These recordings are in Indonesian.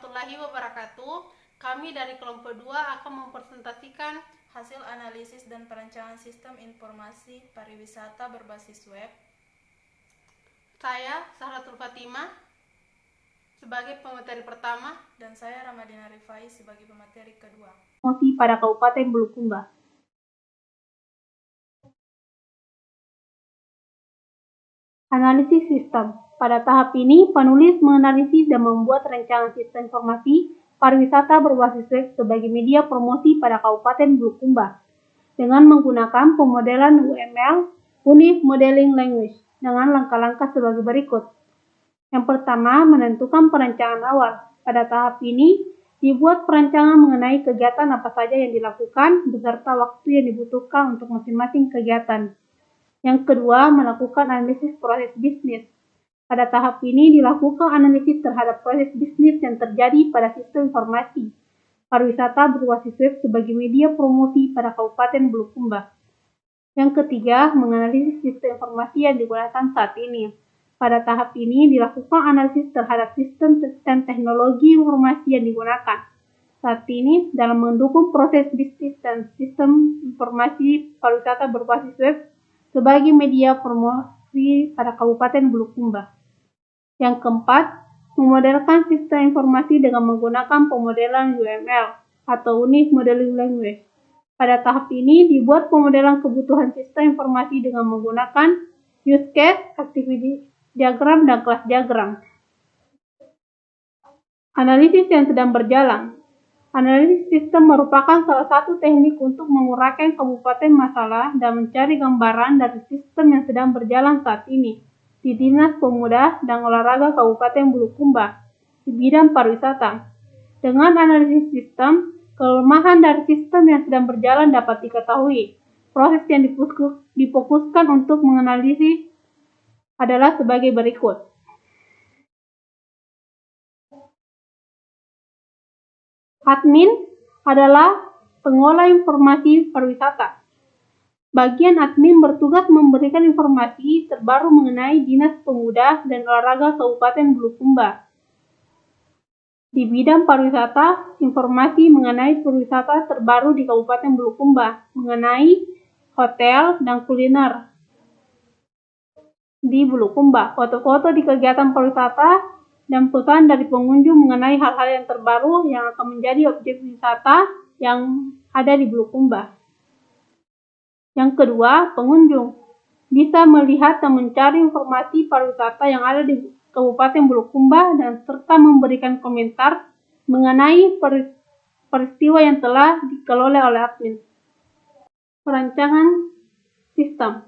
warahmatullahi wabarakatuh. Kami dari kelompok 2 akan mempresentasikan hasil analisis dan perancangan sistem informasi pariwisata berbasis web. Saya Sahratul Fatimah sebagai pemateri pertama Dan saya Ramadina Rifai sebagai pemateri kedua. Promosi pada Kabupaten Bulukumba. Analisis sistem. Pada tahap ini, penulis menganalisis dan membuat rancangan sistem informasi pariwisata berbasis web sebagai media promosi pada Kabupaten Bulukumba dengan menggunakan pemodelan UML (Unique Modeling Language) dengan langkah-langkah sebagai berikut. Yang pertama, menentukan perencanaan awal. Pada tahap ini, dibuat perencanaan mengenai kegiatan apa saja yang dilakukan beserta waktu yang dibutuhkan untuk masing-masing kegiatan. Yang kedua, melakukan analisis proses bisnis. Pada tahap ini dilakukan analisis terhadap proses bisnis yang terjadi pada sistem informasi pariwisata berbasis web sebagai media promosi pada Kabupaten Bulukumba. Yang ketiga, menganalisis sistem informasi yang digunakan saat ini. Pada tahap ini dilakukan analisis terhadap sistem dan teknologi informasi yang digunakan saat ini dalam mendukung proses bisnis dan sistem informasi pariwisata berbasis web sebagai media promosi pada Kabupaten Bulukumba. Yang keempat, memodelkan sistem informasi dengan menggunakan pemodelan UML atau Unique Modeling Language. Pada tahap ini dibuat pemodelan kebutuhan sistem informasi dengan menggunakan use case, activity diagram, dan kelas diagram. Analisis yang sedang berjalan. Analisis sistem merupakan salah satu teknik untuk menguraikan kabupaten masalah dan mencari gambaran dari sistem yang sedang berjalan saat ini di Dinas Pemuda dan Olahraga Kabupaten Bulukumba di bidang pariwisata. Dengan analisis sistem, kelemahan dari sistem yang sedang berjalan dapat diketahui. Proses yang difokuskan untuk menganalisis adalah sebagai berikut. Admin adalah pengolah informasi pariwisata. Bagian admin bertugas memberikan informasi terbaru mengenai Dinas Pemuda dan Olahraga Kabupaten Bulukumba. Di bidang pariwisata, informasi mengenai pariwisata terbaru di Kabupaten Bulukumba, mengenai hotel dan kuliner di Bulukumba, foto-foto di kegiatan pariwisata, dan pesan dari pengunjung mengenai hal-hal yang terbaru yang akan menjadi objek wisata yang ada di Bulukumba. Yang kedua, pengunjung bisa melihat dan mencari informasi pariwisata yang ada di Kabupaten Bulukumba dan serta memberikan komentar mengenai peristiwa yang telah dikelola oleh admin. Perancangan sistem.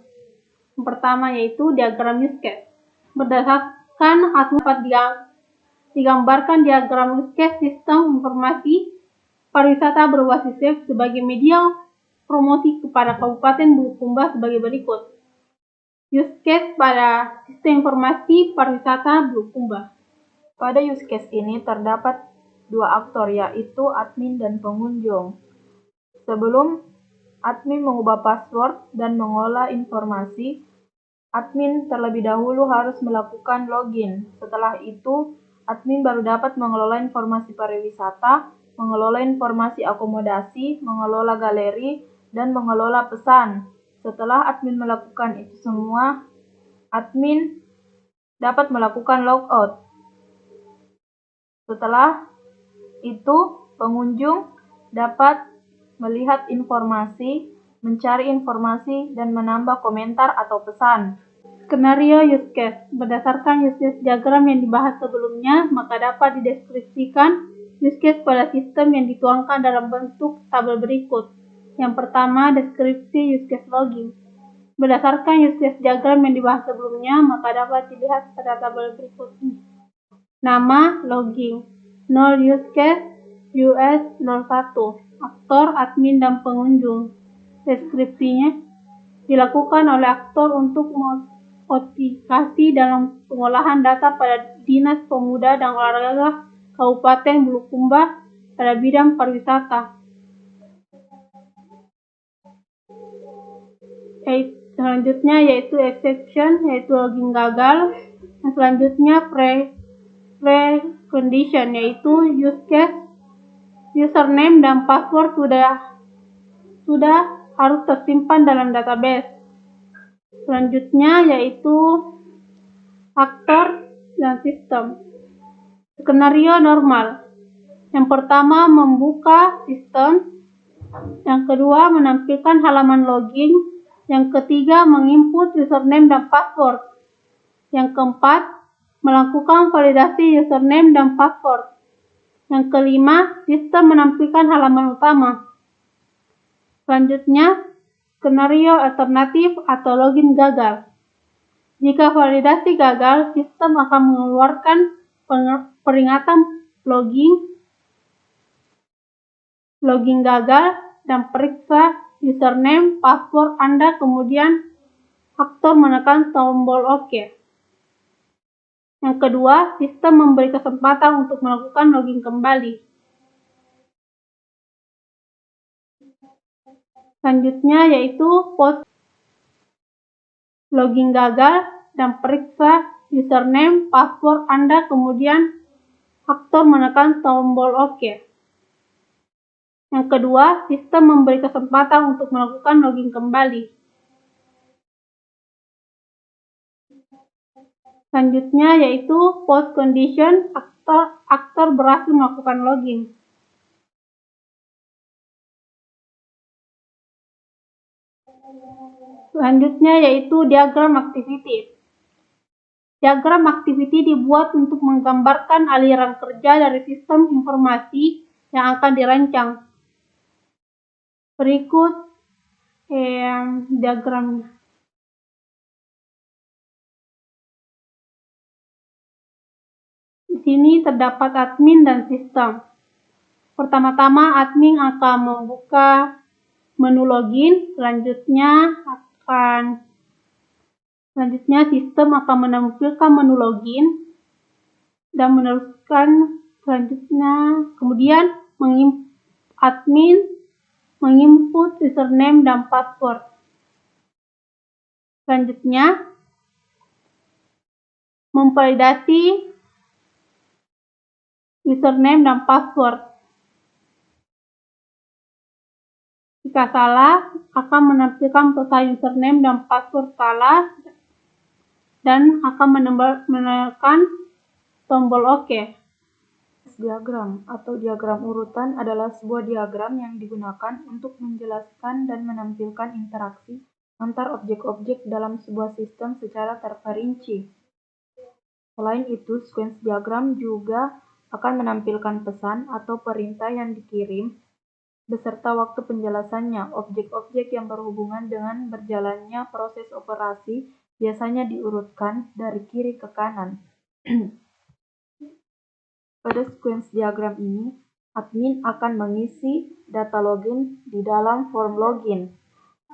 Yang pertama yaitu diagram use case. Berdasarkan dapat digambarkan diagram use case sistem informasi pariwisata berbasis web sebagai media promosi kepada Kabupaten Bulukumba sebagai berikut. Use case pada sistem informasi pariwisata Bulukumba. Pada use case ini terdapat dua aktor, yaitu admin dan pengunjung. Sebelum admin mengubah password dan mengolah informasi, admin terlebih dahulu harus melakukan login. Setelah itu, admin baru dapat mengelola informasi pariwisata, mengelola informasi akomodasi, mengelola galeri, dan mengelola pesan. Setelah admin melakukan itu semua, admin dapat melakukan logout. Setelah itu, pengunjung dapat melihat informasi, mencari informasi, dan menambah komentar atau pesan. Skenario use case. Berdasarkan use case diagram yang dibahas sebelumnya, maka dapat dideskripsikan use case pada sistem yang dituangkan dalam bentuk tabel berikut. Yang pertama, deskripsi use case logging. Berdasarkan use case diagram yang dibahas sebelumnya, maka dapat dilihat pada tabel berikut ini. Nama, login. 0 use case, US 01. Aktor, admin, dan pengunjung. Deskripsinya dilakukan oleh aktor untuk modifikasi dalam pengolahan data pada Dinas Pemuda dan Olahraga Kabupaten Bulukumba pada bidang pariwisata. Selanjutnya yaitu exception, yaitu login gagal. Dan selanjutnya precondition, yaitu use case, username dan password sudah harus tersimpan dalam database. Selanjutnya yaitu aktor dan sistem. Skenario normal. Yang pertama, membuka sistem. Yang kedua, menampilkan halaman login. Yang ketiga, menginput username dan password. Yang keempat, melakukan validasi username dan password. Yang kelima, sistem menampilkan halaman utama. Selanjutnya, skenario alternatif atau login gagal. Jika validasi gagal, sistem akan mengeluarkan peringatan login gagal dan periksa username, password Anda, kemudian aktor menekan tombol OK. Yang kedua, sistem memberi kesempatan untuk melakukan login kembali. Selanjutnya yaitu post login gagal dan periksa username, password Anda, kemudian aktor menekan tombol OK. Yang kedua, sistem memberi kesempatan untuk melakukan login kembali. Selanjutnya yaitu post condition, aktor berhasil melakukan login. Selanjutnya yaitu diagram activity. Diagram activity dibuat untuk menggambarkan aliran kerja dari sistem informasi yang akan dirancang. Berikut diagramnya. Di sini terdapat admin dan sistem. Pertama-tama admin akan membuka menu login, selanjutnya sistem akan menampilkan menu login dan meneruskan selanjutnya. Kemudian admin menginput username dan password. Selanjutnya memvalidasi username dan password. Jika salah, akan menampilkan pesan username dan password salah dan akan menekan tombol OK. Diagram atau diagram urutan adalah sebuah diagram yang digunakan untuk menjelaskan dan menampilkan interaksi antar objek-objek dalam sebuah sistem secara terperinci. Selain itu, sequence diagram juga akan menampilkan pesan atau perintah yang dikirim beserta waktu penjelasannya. Objek-objek yang berhubungan dengan berjalannya proses operasi biasanya diurutkan dari kiri ke kanan. Pada sequence diagram ini, admin akan mengisi data login di dalam form login,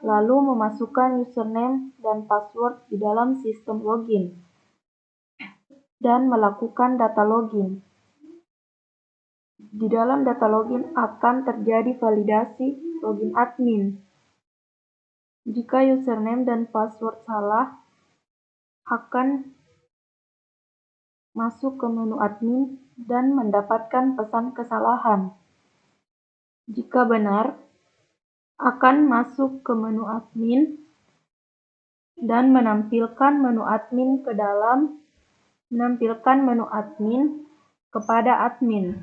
lalu memasukkan username dan password di dalam sistem login, dan melakukan data login. Di dalam data login akan terjadi validasi login admin. Jika username dan password salah, akan masuk ke menu admin dan mendapatkan pesan kesalahan. Jika benar, akan masuk ke menu admin dan menampilkan menu admin kepada admin.